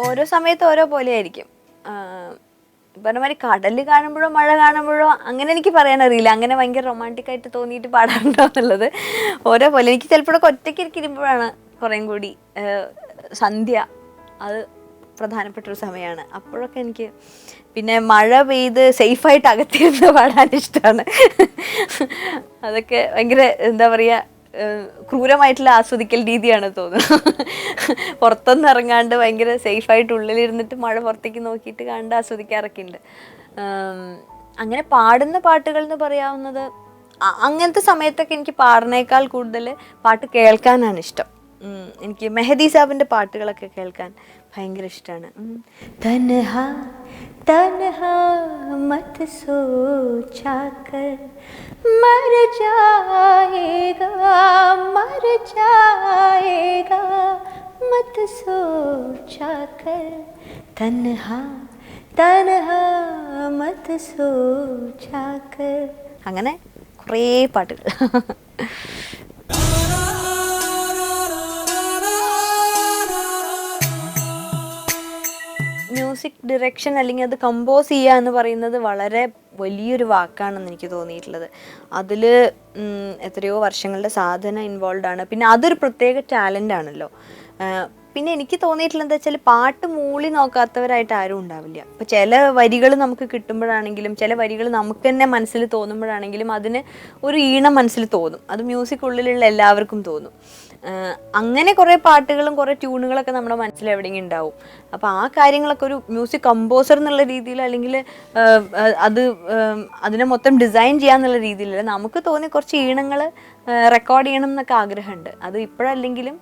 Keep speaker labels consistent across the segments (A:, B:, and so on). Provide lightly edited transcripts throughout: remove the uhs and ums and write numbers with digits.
A: ഓരോ സമയത്ത് ഓരോ പോലെ ആയിരിക്കും. പറഞ്ഞ മാതിരി കടൽ കാണുമ്പോഴോ മഴ കാണുമ്പോഴോ അങ്ങനെ എനിക്ക് പറയാനറിയില്ല. അങ്ങനെ ഭയങ്കര റൊമാൻറ്റിക് ആയിട്ട് തോന്നിയിട്ട് പാടാറുണ്ടോ എന്നുള്ളത് ഓരോ പോലെ. എനിക്ക് ചിലപ്പോഴൊക്കെ ഒറ്റയ്ക്ക് ഇരിക്കുമ്പോഴാണ് കുറേം കൂടി സന്ധ്യ അത് പ്രധാനപ്പെട്ടൊരു സമയമാണ്. അപ്പോഴൊക്കെ എനിക്ക് പിന്നെ മഴ പെയ്ത് സേഫായിട്ട് അകത്തിരുന്ന് പാടാൻ ഇഷ്ടമാണ്. അതൊക്കെ ഭയങ്കര എന്താ പറയുക, ക്രൂരമായിട്ടുള്ള ആസ്വദിക്കൽ രീതിയാണ് തോന്നുന്നു. പുറത്തൊന്നും ഇറങ്ങാണ്ട് ഭയങ്കര സേഫായിട്ട് ഉള്ളിലിരുന്നിട്ട് മഴ പുറത്തേക്ക് നോക്കിയിട്ട് കണ്ട് ആസ്വദിക്കാറൊക്കെ ഉണ്ട്. അങ്ങനെ പാടുന്ന പാട്ടുകൾ എന്ന് പറയാവുന്നത് അങ്ങനത്തെ സമയത്തൊക്കെ എനിക്ക് പാടുന്നേക്കാൾ കൂടുതൽ പാട്ട് കേൾക്കാനാണ് ഇഷ്ടം. എനിക്ക് മെഹദി സാബിൻ്റെ പാട്ടുകളൊക്കെ കേൾക്കാൻ ഭയങ്കര ഇഷ്ടമാണ്. തൻഹാ തൻഹാ മത് സോച്ചാ കർ മർ ജായേഗാ മർ ജായേഗാ മത് സോച്ചാ കർ തൻഹാ തൻഹാ മത് സോച്ചാ കർ. അങ്ങനെ കുറേ പാട്ടുകൾ. മ്യൂസിക് ഡിറക്ഷൻ അല്ലെങ്കിൽ അത് കമ്പോസ് ചെയ്യുക എന്ന് പറയുന്നത് വളരെ വലിയൊരു വാക്കാണെന്ന് എനിക്ക് തോന്നിയിട്ടുള്ളത്. അതിൽ എത്രയോ വർഷങ്ങളുടെ സാധന ഇൻവോൾവ് ആണ്. പിന്നെ അതൊരു പ്രത്യേക ടാലൻ്റ് ആണല്ലോ. പിന്നെ എനിക്ക് തോന്നിയിട്ടുള്ളത് എന്താ വെച്ചാൽ പാട്ട് മൂളി നോക്കാത്തവരായിട്ട് ആരും ഉണ്ടാവില്ല. ഇപ്പോൾ ചില വരികൾ നമുക്ക് കിട്ടുമ്പോഴാണെങ്കിലും ചില വരികൾ നമുക്ക് തന്നെ മനസ്സിൽ തോന്നുമ്പോഴാണെങ്കിലും അതിന് ഒരു ഈണം മനസ്സിൽ തോന്നും. അത് മ്യൂസിക് ഉള്ളിലുള്ള എല്ലാവർക്കും തോന്നും. അങ്ങനെ കുറേ പാട്ടുകളും കുറേ ട്യൂണുകളൊക്കെ നമ്മുടെ മനസ്സിൽ എവിടെയെങ്കിലും ഉണ്ടാവും. അപ്പോൾ ആ കാര്യങ്ങളൊക്കെ ഒരു മ്യൂസിക് കമ്പോസർ എന്നുള്ള രീതിയിൽ അല്ലെങ്കിൽ അതിനെ മൊത്തം ഡിസൈൻ ചെയ്യാന്നുള്ള രീതിയിൽ നമുക്ക് തോന്നിയ കുറച്ച് ഈണങ്ങൾ റെക്കോർഡ് ചെയ്യണം എന്നൊക്കെ ആഗ്രഹമുണ്ട്. അത് ഇപ്പോഴല്ലെങ്കിലും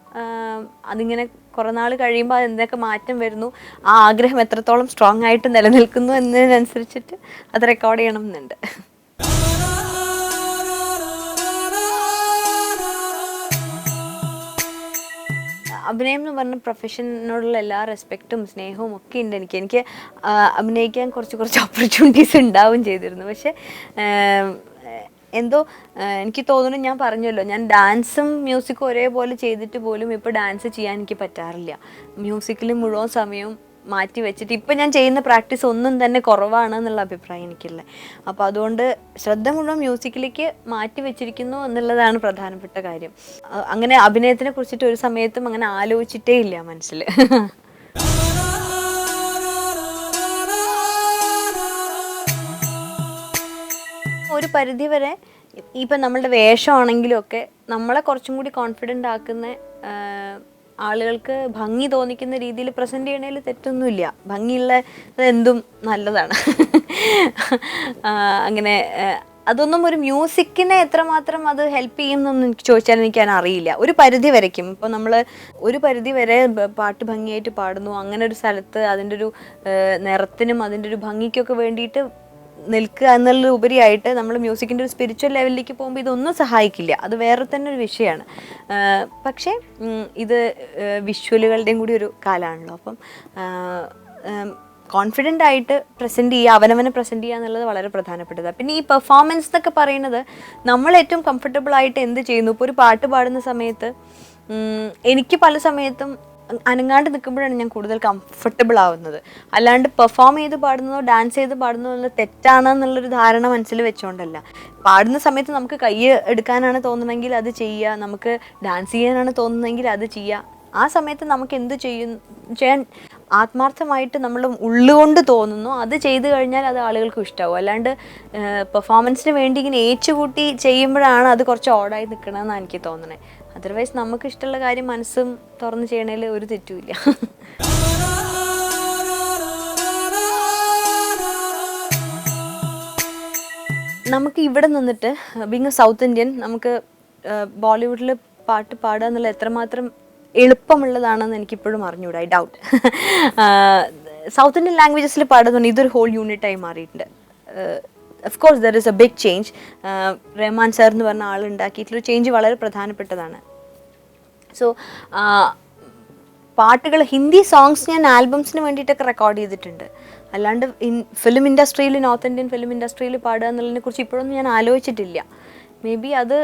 A: അതിങ്ങനെ കുറേ നാൾ കഴിയുമ്പോൾ അത് എന്തൊക്കെ മാറ്റം വരുന്നു, ആ ആഗ്രഹം എത്രത്തോളം സ്ട്രോങ് ആയിട്ട് നിലനിൽക്കുന്നു എന്നതിനനുസരിച്ചിട്ട് അത് റെക്കോർഡ് ചെയ്യണം എന്നുണ്ട്. അഭിനയം എന്ന് പറഞ്ഞ പ്രൊഫഷനോടുള്ള എല്ലാ റെസ്പെക്റ്റും സ്നേഹവും ഒക്കെ ഉണ്ട് എനിക്ക് അഭിനയിക്കാൻ കുറച്ച് ഓപ്പർച്യൂണിറ്റീസ് ഉണ്ടാവുകയും ചെയ്തിരുന്നു. പക്ഷേ എന്തോ എനിക്ക് തോന്നുന്നു, ഞാൻ പറഞ്ഞല്ലോ, ഞാൻ ഡാൻസും മ്യൂസിക്കും ഒരേപോലെ ചെയ്തിട്ട് പോലും ഇപ്പോൾ ഡാൻസ് ചെയ്യാൻ എനിക്ക് പറ്റാറില്ല. മ്യൂസിക്കിൽ മുഴുവൻ സമയവും മാറ്റി വെച്ചിട്ട് ഇപ്പം ഞാൻ ചെയ്യുന്ന പ്രാക്ടീസ് ഒന്നും തന്നെ കുറവാണ് എന്നുള്ള അഭിപ്രായം എനിക്കില്ല. അപ്പോൾ അതുകൊണ്ട് ശ്രദ്ധ മുഴുവൻ മ്യൂസിക്കിലേക്ക് മാറ്റി വെച്ചിരിക്കുന്നു എന്നുള്ളതാണ് പ്രധാനപ്പെട്ട കാര്യം. അങ്ങനെ അഭിനയത്തിനെ കുറിച്ചിട്ട് ഒരു സമയത്തും അങ്ങനെ ആലോചിച്ചിട്ടേ ഇല്ല മനസ്സിൽ. ഒരു പരിധി വരെ ഇപ്പം നമ്മളുടെ വേഷമാണെങ്കിലും ഒക്കെ നമ്മളെ കുറച്ചും കൂടി കോൺഫിഡൻ്റ് ആക്കുന്ന ആളുകൾക്ക് ഭംഗി തോന്നിക്കുന്ന രീതിയിൽ പ്രസൻറ്റ് ചെയ്യണതിൽ തെറ്റൊന്നുമില്ല. ഭംഗിയുള്ള എന്തും നല്ലതാണ്. അങ്ങനെ അതൊന്നും ഒരു മ്യൂസിക്കിനെ എത്രമാത്രം അത് ഹെൽപ്പ് ചെയ്യുന്നൊന്നും എനിക്ക് ചോദിച്ചാൽ എനിക്ക് അറിയില്ല. ഒരു പരിധി വരയ്ക്കും. ഇപ്പോൾ നമ്മൾ ഒരു പരിധി വരെ പാട്ട് ഭംഗിയായിട്ട് പാടുന്നു, അങ്ങനെ ഒരു സ്ഥലത്ത് അതിൻ്റെ ഒരു നിറത്തിനും അതിൻ്റെ ഒരു ഭംഗിക്കൊക്കെ വേണ്ടിയിട്ട് നിൽക്കുക എന്നുള്ള ഉപരിയായിട്ട് നമ്മൾ മ്യൂസിക്കിൻ്റെ ഒരു സ്പിരിച്വൽ ലെവലിലേക്ക് പോകുമ്പോൾ ഇതൊന്നും സഹായിക്കില്ല. അത് വേറെ തന്നെ ഒരു വിഷയമാണ്. പക്ഷേ ഇത് വിഷ്വലുകളുടെയും കൂടി ഒരു കാലമാണല്ലോ. അപ്പം കോൺഫിഡൻ്റ് ആയിട്ട് പ്രസൻറ്റ് ചെയ്യുക, അവനവനെ പ്രസൻറ്റ് ചെയ്യുക എന്നുള്ളത് വളരെ പ്രധാനപ്പെട്ടതാണ്. പിന്നെ ഈ പെർഫോമൻസ് എന്നൊക്കെ പറയുന്നത് നമ്മൾ ഏറ്റവും കംഫർട്ടബിളായിട്ട് എന്ത് ചെയ്യുന്നു. ഇപ്പോൾ ഒരു പാട്ട് പാടുന്ന സമയത്ത് എനിക്ക് പല സമയത്തും അനങ്ങാണ്ട് നിൽക്കുമ്പോഴാണ് ഞാൻ കൂടുതൽ കംഫർട്ടബിൾ ആവുന്നത്. അല്ലാണ്ട് പെർഫോം ചെയ്ത് പാടുന്നതോ ഡാൻസ് ചെയ്ത് പാടുന്നതോ എന്നുള്ള തെറ്റാണെന്നുള്ളൊരു ധാരണ മനസ്സിൽ വെച്ചുകൊണ്ടല്ല. പാടുന്ന സമയത്ത് നമുക്ക് കൈ എടുക്കാനാണ് തോന്നുന്നതെങ്കിൽ അത് ചെയ്യുക, നമുക്ക് ഡാൻസ് ചെയ്യാനാണ് തോന്നുന്നതെങ്കിൽ അത് ചെയ്യുക. ആ സമയത്ത് നമുക്ക് എന്ത് ചെയ്യാൻ ആത്മാർത്ഥമായിട്ട് നമ്മൾ ഉള്ളുകൊണ്ട് തോന്നുന്നു അത് ചെയ്തു കഴിഞ്ഞാൽ അത് ആളുകൾക്കും ഇഷ്ടമാവും. അല്ലാണ്ട് പെർഫോമൻസിന് വേണ്ടി ഇങ്ങനെ ഏച്ചുകൂട്ടി ചെയ്യുമ്പോഴാണ് അത് കുറച്ച് ഓടായി നിൽക്കണമെന്നാണ് എനിക്ക് തോന്നണേ. അതർവൈസ് നമുക്ക് ഇഷ്ടമുള്ള കാര്യം മനസ്സും തുറന്ന് ചെയ്യണതിൽ ഒരു തെറ്റുമില്ല. നമുക്ക് ഇവിടെ നിന്നിട്ട് ബീങ് എ സൗത്ത് ഇന്ത്യൻ നമുക്ക് ബോളിവുഡിൽ പാട്ട് പാടുക എന്നുള്ള എത്രമാത്രം എളുപ്പമുള്ളതാണെന്ന് എനിക്കിപ്പോഴും അറിഞ്ഞൂടാ. I doubt. സൗത്ത് ഇന്ത്യൻ ലാംഗ്വേജസിൽ പാടുന്നുണ്ട്, ഇതൊരു ഹോൾ യൂണിറ്റായി മാറിയിട്ടുണ്ട്. Of course there is a big change. Rahman sir എന്ന് പറഞ്ഞ ആൾ ഉണ്ടാക്കിയിട്ടുള്ളൊരു ചേഞ്ച് വളരെ പ്രധാനപ്പെട്ടതാണ്. സോ പാട്ടുകൾ ഹിന്ദി സോങ്സ് ഞാൻ ആൽബംസിന് വേണ്ടിയിട്ടൊക്കെ റെക്കോർഡ് ചെയ്തിട്ടുണ്ട്. അല്ലാണ്ട് ഫിലിം ഇൻഡസ്ട്രിയിൽ, നോർത്ത് ഇന്ത്യൻ ഫിലിം ഇൻഡസ്ട്രിയിൽ പാടുക എന്നുള്ളതിനെ കുറിച്ച് ഇപ്പോഴൊന്നും ഞാൻ ആലോചിച്ചിട്ടില്ല. മേ ബി അത്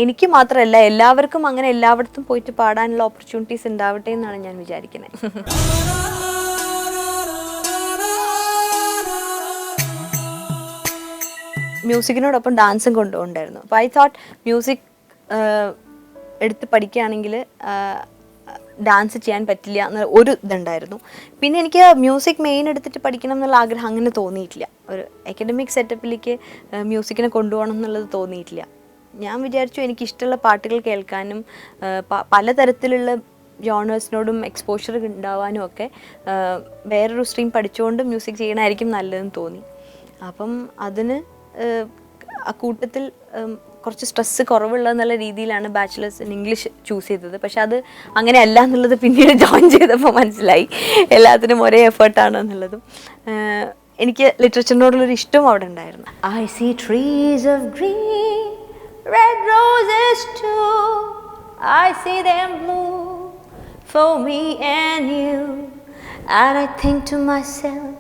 A: എനിക്ക് മാത്രമല്ല എല്ലാവർക്കും അങ്ങനെ എല്ലായിടത്തും പോയിട്ട് പാടാനുള്ള ഓപ്പർച്യൂണിറ്റീസ് ഉണ്ടാവട്ടെ എന്നാണ് ഞാൻ വിചാരിക്കുന്നത്. മ്യൂസിക്കിനോടൊപ്പം ഡാൻസും കൊണ്ടുപോകുന്നുണ്ടായിരുന്നു. അപ്പോൾ ഐ തോട്ട് മ്യൂസിക് എടുത്ത് പഠിക്കുകയാണെങ്കിൽ ഡാൻസ് ചെയ്യാൻ പറ്റില്ല എന്ന ഒരു ഇതുണ്ടായിരുന്നു. പിന്നെ എനിക്ക് മ്യൂസിക് മെയിൻ എടുത്തിട്ട് പഠിക്കണം എന്നുള്ള ആഗ്രഹം അങ്ങനെ തോന്നിയിട്ടില്ല. ഒരു അക്കാഡമിക് സെറ്റപ്പിലേക്ക് മ്യൂസിക്കിനെ കൊണ്ടുപോകണം എന്നുള്ളത് തോന്നിയിട്ടില്ല. ഞാൻ വിചാരിച്ചു എനിക്കിഷ്ടമുള്ള പാട്ടുകൾ കേൾക്കാനും പലതരത്തിലുള്ള ജോണേഴ്സിനോടും എക്സ്പോഷർ ഉണ്ടാവാനും ഒക്കെ വേറൊരു സ്ട്രീം പഠിച്ചുകൊണ്ട് മ്യൂസിക് ചെയ്യണമായിരിക്കും നല്ലതെന്ന് തോന്നി. അപ്പം അതിന് അക്കൂട്ടത്തിൽ കുറച്ച് സ്ട്രെസ്സ് കുറവുള്ളതെന്നുള്ള രീതിയിലാണ് ബാച്ചിലേഴ്സ് ഇൻ ഇംഗ്ലീഷ് ചൂസ് ചെയ്തത്. പക്ഷെ അത് അങ്ങനെയല്ല എന്നുള്ളത് പിന്നീട് ജോയിൻ ചെയ്തപ്പോൾ മനസ്സിലായി. എല്ലാത്തിനും ഒരേ എഫേർട്ടാണ് എന്നുള്ളതും. എനിക്ക് ലിറ്ററേച്ചറിനോടുള്ളൊരു ഇഷ്ടവും അവിടെ ഉണ്ടായിരുന്നു. I see trees of green, red roses too. I see them bloom for me and you. And I think to myself,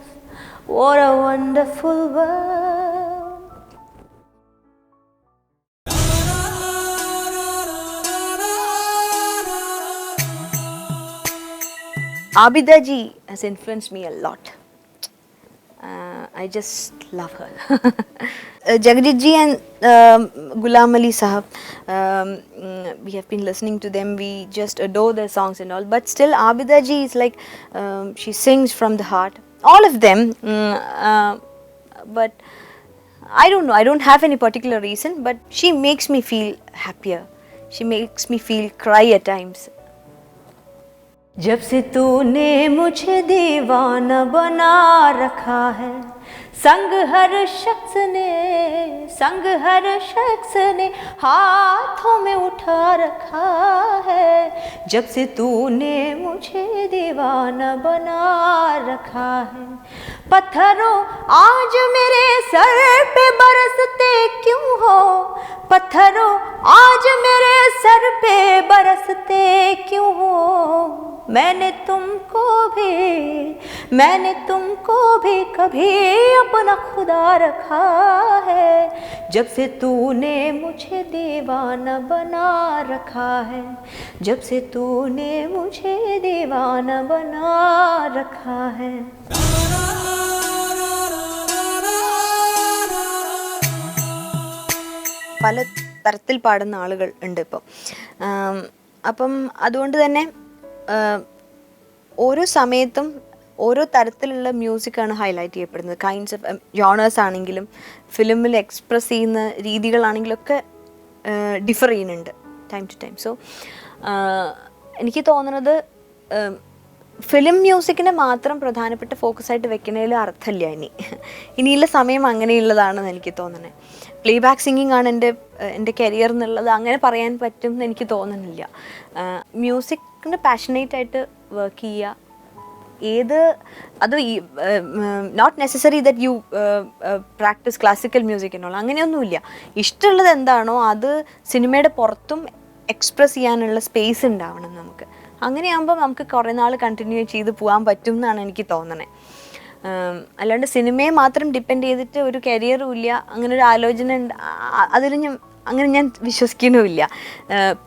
A: what a wonderful world. Abida ji has influenced me a lot. I just love her. Jagjit ji and Ghulam Ali Sahab, we have been listening to them. We just adore their songs and all. But still, Abida ji is like, she sings from the heart. All of them. But I don't know. I don't have any particular reason. But she makes me feel happier. She makes me feel cry at times. जब से तूने मुझे दीवाना बना रखा है, संग हर शख्स ने हाथों में उठा रखा है. जब से तूने मुझे दीवाना बना रखा है, पत्थरों आज मेरे सर पे बरसते क्यों हो, पत्थरों आज मेरे सर पे बरसते क्यों हो. मैंने तुमको भी कभी अपना खुदा रखा है. जब से तूने मुझे दीवाना बना रखा है, जब से तूने मुझे दीवाना बना रखा है. പല തരത്തിൽ പാടുന്ന ആളുകൾ ഉണ്ട് ഇപ്പോൾ. അപ്പം അതുകൊണ്ട് തന്നെ ഓരോ സമയത്തും ഓരോ തരത്തിലുള്ള മ്യൂസിക്കാണ് ഹൈലൈറ്റ് ചെയ്യപ്പെടുന്നത്. കൈൻഡ്സ് ഓഫ് ജോണേഴ്സ് ആണെങ്കിലും ഫിലിമിൽ എക്സ്പ്രസ് ചെയ്യുന്ന രീതികളാണെങ്കിലൊക്കെ ഡിഫർ ചെയ്യുന്നുണ്ട് ടൈം ടു ടൈം. സോ എനിക്ക് തോന്നുന്നത് ഫിലിം മ്യൂസിക്കിനെ മാത്രം പ്രധാനപ്പെട്ട ഫോക്കസായിട്ട് വെക്കുന്നതിൽ അർത്ഥമില്ല. ഇനിയുള്ള സമയം അങ്ങനെയുള്ളതാണെന്ന് എനിക്ക് തോന്നുന്നത്. പ്ലേ ബാക്ക് സിംഗിങ് ആണ് എൻ്റെ കരിയർ എന്നുള്ളത് അങ്ങനെ പറയാൻ പറ്റും എന്ന് എനിക്ക് തോന്നുന്നില്ല. മ്യൂസിക്കിന് പാഷനേറ്റ് ആയിട്ട് വർക്ക് ചെയ്യുക, അത് not necessary that you practice classical music എന്നുള്ള അങ്ങനെയൊന്നുമില്ല. ഇഷ്ടമുള്ളത് എന്താണോ അത് സിനിമയുടെ പുറത്തും എക്സ്പ്രസ് ചെയ്യാനുള്ള സ്പേസ് ഉണ്ടാവണം നമുക്ക്. അങ്ങനെയാകുമ്പോൾ നമുക്ക് കുറേ നാൾ കണ്ടിന്യൂ ചെയ്ത് പോകാൻ പറ്റും എന്നാണ് എനിക്ക് തോന്നണേ. അല്ലാണ്ട് സിനിമയെ മാത്രം ഡിപ്പെൻഡ് ചെയ്തിട്ട് ഒരു കരിയറും ഇല്ല, അങ്ങനെ ഒരു ആലോചന അതിൽ ഞാൻ വിശ്വസിക്കുന്നുമില്ല.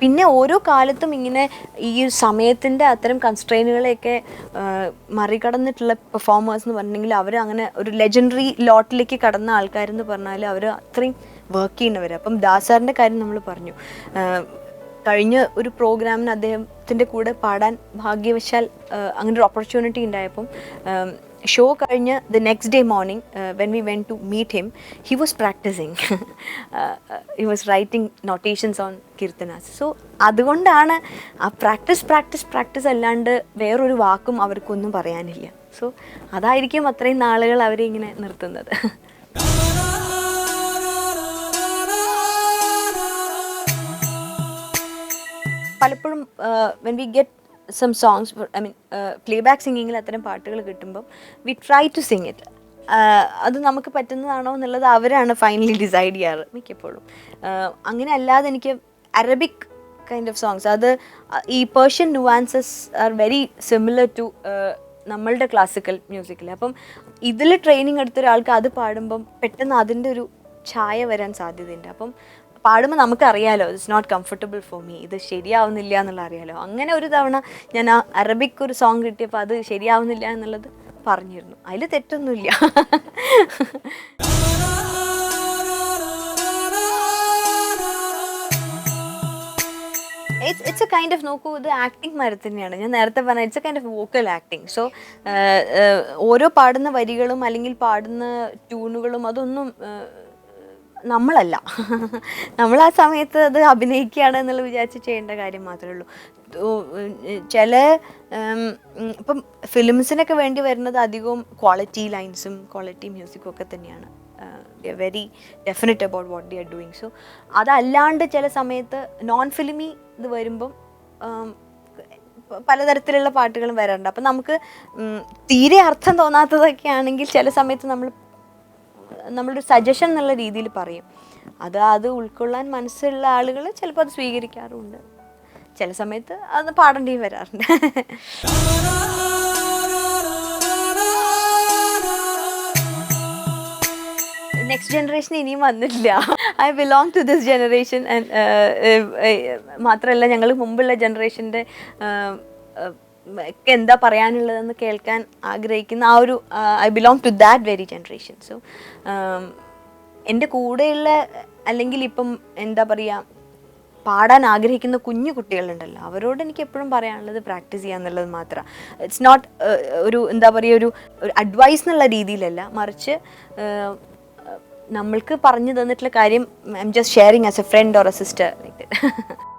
A: പിന്നെ ഓരോ കാലത്തും ഇങ്ങനെ ഈ സമയത്തിൻ്റെ അത്തരം കൺസ്ട്രെയിനുകളെയൊക്കെ മറികടന്നിട്ടുള്ള പെർഫോമേഴ്സ് എന്ന് പറഞ്ഞിട്ടുണ്ടെങ്കിൽ അവർ അങ്ങനെ ഒരു ലെജൻഡറി ലോട്ടിലേക്ക് കടന്ന ആൾക്കാരെന്ന് പറഞ്ഞാൽ അവർ അത്രയും വർക്ക് ചെയ്യുന്നവർ. അപ്പം ദാസാറിൻ്റെ കാര്യം നമ്മൾ പറഞ്ഞു. കഴിഞ്ഞ ഒരു പ്രോഗ്രാമിന് അദ്ദേഹത്തിൻ്റെ കൂടെ പാടാൻ ഭാഗ്യവശാൽ അങ്ങനെ ഒരു ഓപ്പർച്യൂണിറ്റി ഉണ്ടായപ്പം ഷോ കഴിഞ്ഞ് the next day morning when we went to meet him, he was practising, he was writing notations on kirtanas. So അതുകൊണ്ടാണ് ആ പ്രാക്ടീസ് അല്ലാണ്ട് വേറൊരു വാക്കും അവർക്കൊന്നും പറയാനില്ല. സോ അതായിരിക്കും അത്രയും നാളുകൾ അവരെ ഇങ്ങനെ നിർത്തുന്നത്. പലപ്പോഴും when we get some songs, I mean playback സിംഗിങ്ങിൽ അത്തരം പാട്ടുകൾ കിട്ടുമ്പം we try to sing it. അത് നമുക്ക് പറ്റുന്നതാണോ എന്നുള്ളത് അവരാണ് ഫൈനലി ഡിസൈഡ് ചെയ്യാറ് മിക്കപ്പോഴും. അങ്ങനെ അല്ലാതെ എനിക്ക് അറബിക് കൈൻഡ് ഓഫ് സോങ്സ്, അത് ഈ Persian nuances are very similar to നമ്മളുടെ ക്ലാസിക്കൽ മ്യൂസിക്കിൽ. അപ്പം ഇതിൽ ട്രെയിനിങ് എടുത്ത ഒരാൾക്ക് അത് പാടുമ്പം പെട്ടെന്ന് അതിൻ്റെ ഒരു ഛായ വരാൻ സാധ്യതയുണ്ട്. അപ്പം പാടുമ്പോൾ നമുക്കറിയാലോ it's not comfortable for me, ഇത് ശരിയാവുന്നില്ല എന്നുള്ള അറിയാലോ. അങ്ങനെ ഒരു തവണ ഞാൻ ആ അറബിക് ഒരു സോങ് കിട്ടിയപ്പോൾ അത് ശരിയാവുന്നില്ല എന്നുള്ളത് പറഞ്ഞിരുന്നു. അതിൽ തെറ്റൊന്നുമില്ല. ഇറ്റ്സ് എ കൈൻഡ് ഓഫ്, നോക്കൂ, ഇത് ആക്ടിങ് മാതിരി തന്നെയാണ്. ഞാൻ നേരത്തെ പറഞ്ഞ it's A kind of vocal acting. So ഓരോ പാടുന്ന വരികളും അല്ലെങ്കിൽ പാടുന്ന ട്യൂണുകളും അതൊന്നും നമ്മളല്ല. നമ്മൾ ആ സമയത്ത് അത് അഭിനയിക്കുകയാണ് എന്നുള്ള വിചാരിച്ച് ചെയ്യേണ്ട കാര്യം മാത്രമേ ഉള്ളൂ. ചില ഇപ്പം ഫിലിംസിനൊക്കെ വേണ്ടി വരുന്നത് അധികവും ക്വാളിറ്റി ലൈൻസും ക്വാളിറ്റി മ്യൂസിക്കും ഒക്കെ തന്നെയാണ്. Very definite about what the are doing. So അതല്ലാണ്ട് ചില സമയത്ത് നോൺ ഫിലിമി ഇത് വരുമ്പം പലതരത്തിലുള്ള പാട്ടുകളും വരാറുണ്ട്. അപ്പം നമുക്ക് തീരെ അർത്ഥം തോന്നാത്തതൊക്കെ ആണെങ്കിൽ ചില സമയത്ത് നമ്മളൊരു സജഷൻ എന്നുള്ള രീതിയിൽ പറയും. അത് ഉൾക്കൊള്ളാൻ മനസ്സുള്ള ആളുകൾ ചിലപ്പോൾ അത് സ്വീകരിക്കാറുണ്ട്. ചില സമയത്ത് അത് പാടേണ്ടി വരാറുണ്ട്. നെക്സ്റ്റ് ജനറേഷൻ ഇനിയും വന്നില്ല. I belong to this generation. മാത്രമല്ല ഞങ്ങൾ മുമ്പുള്ള ജനറേഷൻ്റെ എന്താ പറയാനുള്ളതെന്ന് കേൾക്കാൻ ആഗ്രഹിക്കുന്ന ആ ഒരു I belong to that very generation. So എൻ്റെ കൂടെയുള്ള അല്ലെങ്കിൽ ഇപ്പം എന്താ പറയുക പാടാൻ ആഗ്രഹിക്കുന്ന കുഞ്ഞു കുട്ടികളുണ്ടല്ലോ, അവരോട് എനിക്ക് എപ്പോഴും പറയാനുള്ളത് പ്രാക്ടീസ് ചെയ്യുക എന്നുള്ളത് മാത്രമാണ്. ഇറ്റ്സ് നോട്ട് ഒരു എന്താ പറയുക ഒരു അഡ്വൈസ് എന്നുള്ള രീതിയിലല്ല, മറിച്ച് നമ്മൾക്ക് പറഞ്ഞു തന്നിട്ടുള്ള കാര്യം I am just sharing as a friend or A sister like that.